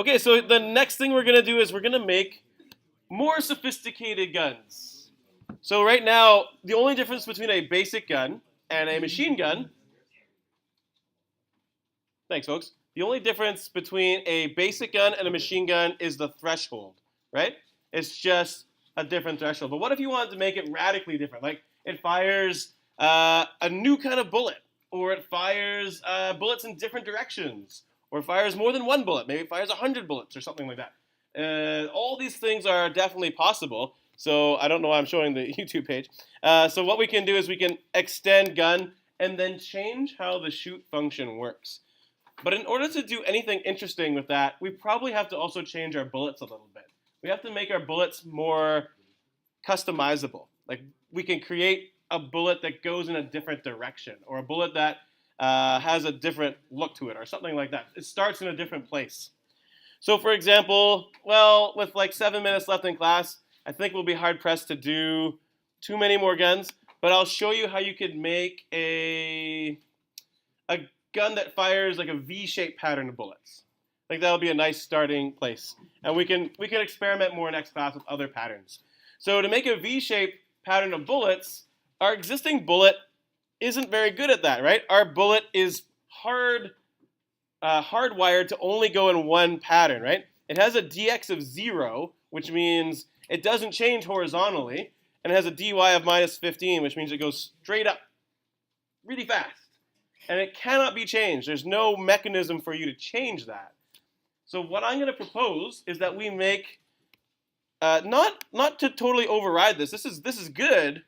Okay, so the next thing we're gonna do is we're gonna make more sophisticated guns. So right now, the only difference between a basic gun and a machine gun, thanks folks, the only difference between a basic gun and a machine gun is the threshold, right? It's just a different threshold. But what if you wanted to make it radically different? Like it fires a new kind of bullet, or it fires bullets in different directions, or it fires more than one bullet. Maybe it fires 100 bullets or something like that. All these things are definitely possible. So I don't know why I'm showing the YouTube page. So what we can do is we can extend gun and then change how the shoot function works. But in order to do anything interesting with that, we probably have to also change our bullets a little bit. We have to make our bullets more customizable. Like we can create a bullet that goes in a different direction, or a bullet that has a different look to it, or something like that. It starts in a different place. So for example, well, with like 7 minutes left in class, I think we'll be hard pressed to do too many more guns, but I'll show you how you could make a gun that fires like a V-shaped pattern of bullets. Like that'll be a nice starting place. And we can experiment more next class with other patterns. So to make a V-shaped pattern of bullets, our existing bullet isn't very good at that, right? Our bullet is hardwired to only go in one pattern, right? It has a dx of 0, which means it doesn't change horizontally, and it has a dy of minus 15, which means it goes straight up really fast. And it cannot be changed. There's no mechanism for you to change that. So what I'm going to propose is that we make, not to totally override this. This is good.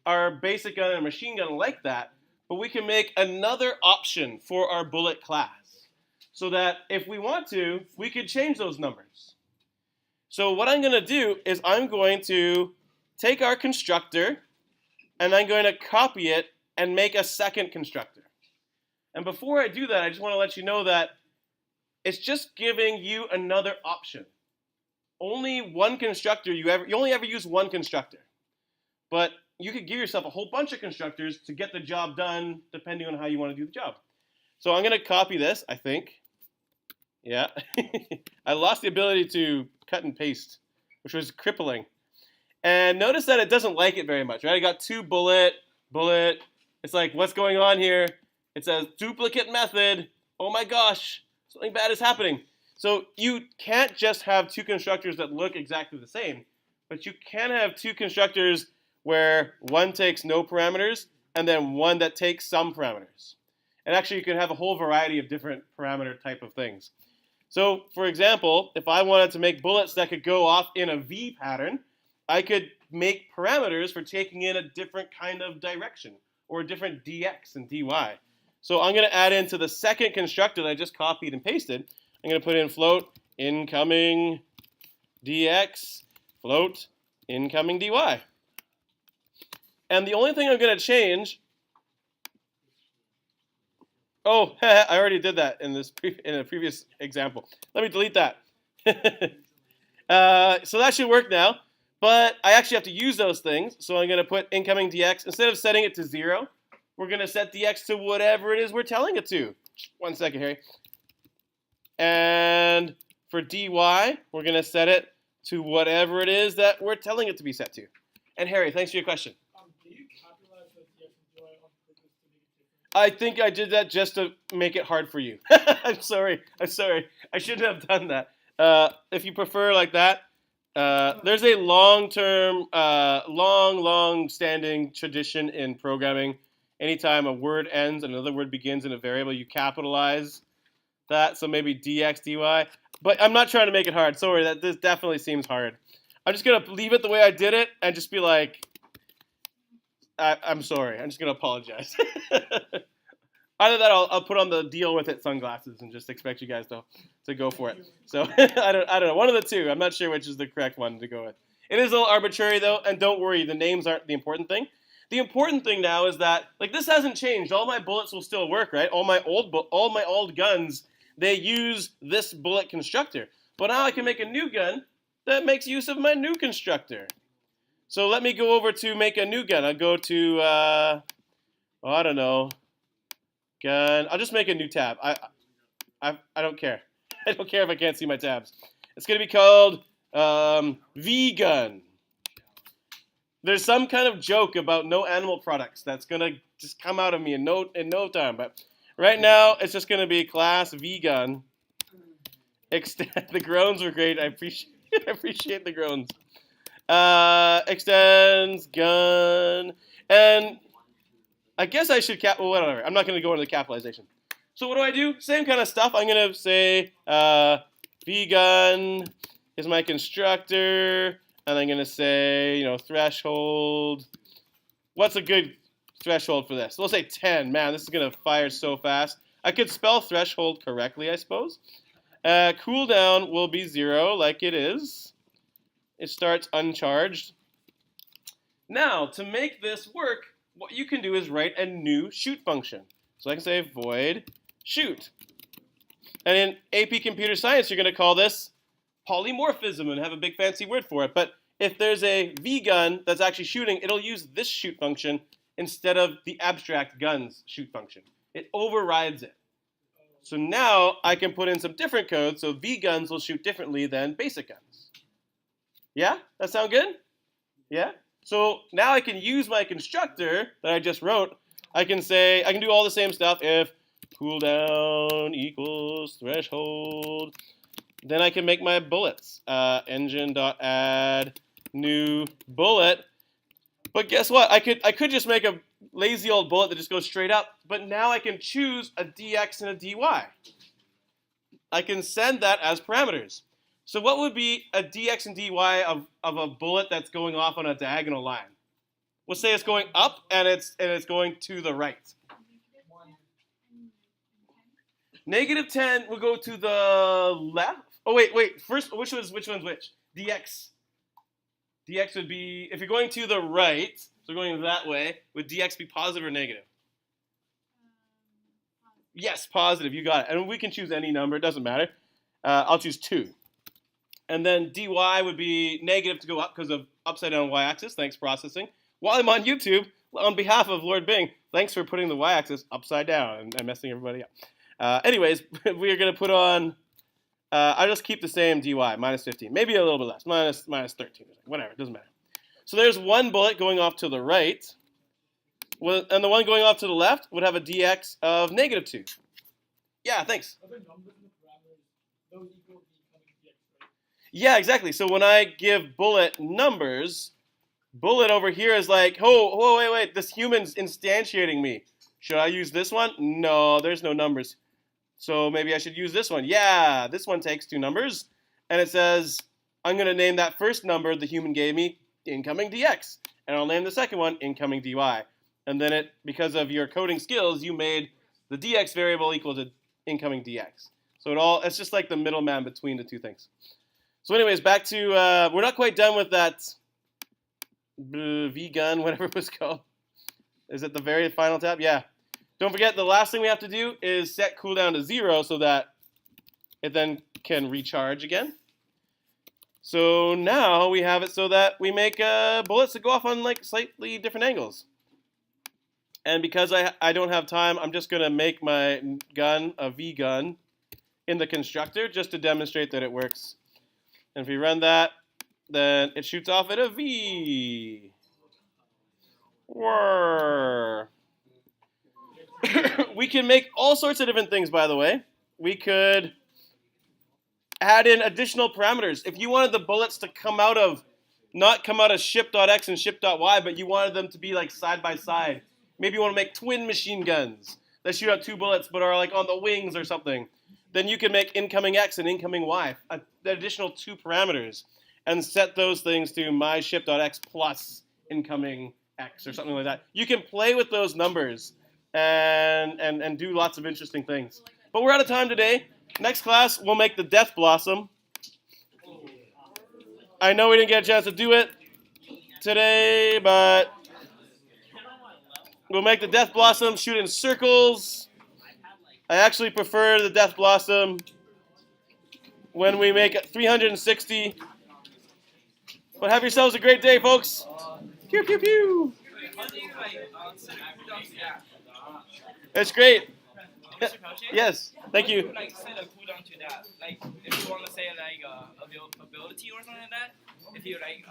Our basic gun and machine gun like that, but we can make another option for our bullet class, so that if we want to, we could change those numbers. So what I'm going to do is I'm going to take our constructor, and I'm going to copy it and make a second constructor. And before I do that, I just want to let you know that it's just giving you another option. Only one constructor, you only ever use one constructor. But you could give yourself a whole bunch of constructors to get the job done depending on how you want to do the job. So I'm going to copy this, I think. Yeah. I lost the ability to cut and paste, which was crippling. And notice that it doesn't like it very much, right? I got 2 bullet. It's like, what's going on here? It says duplicate method. Oh my gosh, something bad is happening. So you can't just have 2 constructors that look exactly the same, but you can have 2 constructors where one takes no parameters and then one that takes some parameters. And actually you can have a whole variety of different parameter type of things. So for example, if I wanted to make bullets that could go off in a V pattern, I could make parameters for taking in a different kind of direction, or a different dx and dy. So I'm going to add into the second constructor that I just copied and pasted. I'm going to put in float incoming dx, float incoming dy. And the only thing I'm going to change, oh, I already did that in a previous example. Let me delete that. So that should work now. But I actually have to use those things. So I'm going to put incoming dx. Instead of setting it to 0, we're going to set dx to whatever it is we're telling it to. 1 second, Harry. And for dy, we're going to set it to whatever it is that we're telling it to be set to. And Harry, thanks for your question. Do you capitalize the dx and dy on purpose to make it different? I think I did that just to make it hard for you. I'm sorry. I shouldn't have done that. If you prefer like that, there's a long-term, long-standing tradition in programming. Anytime a word ends and another word begins in a variable, you capitalize that. So maybe dx, dy. But I'm not trying to make it hard. Sorry, this definitely seems hard. I'm just going to leave it the way I did it and just be like, I'm sorry. I'm just going to apologize. Either that, I'll put on the deal with it sunglasses and just expect you guys to go for it. So I don't know. One of the two. I'm not sure which is the correct one to go with. It is a little arbitrary though, and don't worry, the names aren't the important thing. The important thing now is that like this hasn't changed. All my bullets will still work, right? All my old guns, they use this bullet constructor. But now I can make a new gun that makes use of my new constructor. So let me go over to make a new gun. I'll go to I don't know. Gun. I'll just make a new tab. I don't care. I don't care if I can't see my tabs. It's going to be called vegan. There's some kind of joke about no animal products that's going to just come out of me in no time. But right now, it's just going to be class vegan. The groans were great. I appreciate the groans. Extends gun. And I guess I should well, whatever. I'm not going to go into the capitalization. So what do I do? Same kind of stuff. I'm going to say vegan is my constructor. And I'm going to say, threshold. What's a good threshold for this? We'll say 10. Man, this is going to fire so fast. I could spell threshold correctly, I suppose. Cooldown will be 0, like it is. It starts uncharged. Now, to make this work, what you can do is write a new shoot function. So I can say void shoot. And in AP Computer Science, you're going to call this polymorphism and have a big fancy word for it. But if there's a V-gun that's actually shooting, it'll use this shoot function instead of the abstract guns shoot function. It overrides it. So now I can put in some different code so V-guns will shoot differently than basic guns. Yeah? That sound good? Yeah? So now I can use my constructor that I just wrote. I can do all the same stuff if cooldown equals threshold. Then I can make my bullets. Engine.add new bullet. But guess what? I could just make a lazy old bullet that just goes straight up. But now I can choose a dx and a dy. I can send that as parameters. So what would be a dx and dy of a bullet that's going off on a diagonal line? We'll say it's going up and it's going to the right. -10 will go to the left. Oh wait. First, which one's which? Dx. Dx would be, if you're going to the right, so going that way, would dx be positive or negative? Yes, positive. You got it. And we can choose any number. It doesn't matter. I'll choose 2. And then dy would be negative to go up because of upside down y-axis. Thanks, processing. While I'm on YouTube, on behalf of Lord Bing, thanks for putting the y-axis upside down and messing everybody up. Anyways, we are going to put on, I'll just keep the same dy, -15. Maybe a little bit less, minus 13. Whatever, it doesn't matter. So there's one bullet going off to the right, and the one going off to the left would have a dx of -2. Yeah, thanks. Other numbers in the parameters, those equal the incoming dx, right? Yeah, exactly. So when I give bullet numbers, bullet over here is like, oh, wait, this human's instantiating me. Should I use this one? No, there's no numbers. So maybe I should use this one. Yeah, this one takes 2 numbers. And it says, I'm going to name that first number the human gave me incoming dx. And I'll name the second one incoming dy. And then because of your coding skills, you made the dx variable equal to incoming dx. So it's just like the middleman between the two things. So anyways, back to, we're not quite done with that V-gun, whatever it was called. Is it the very final tab? Yeah. Don't forget, the last thing we have to do is set cooldown to 0 so that it then can recharge again. So now we have it so that we make bullets that go off on like slightly different angles. And because I don't have time, I'm just going to make my gun a V-gun in the constructor just to demonstrate that it works. And if we run that, then it shoots off at a V. Whirr. We can make all sorts of different things, by the way. We could add in additional parameters. If you wanted the bullets to not come out of ship.x and ship.y, but you wanted them to be like side by side. Maybe you want to make twin machine guns that shoot out 2 bullets but are like on the wings or something. Then you can make incoming x and incoming y, the additional 2 parameters, and set those things to my ship.x plus incoming x or something like that. You can play with those numbers and do lots of interesting things. But we're out of time today. Next class, we'll make the Death Blossom. I know we didn't get a chance to do it today, but we'll make the Death Blossom shoot in circles. I actually prefer the Death Blossom when we make it 360. But have yourselves a great day, folks. Pew, pew, pew. It's great. Mr. Pelletier? Yes. Thank How do you. like set a cooldown to that? Like if you want to say like ability or something like that, if you like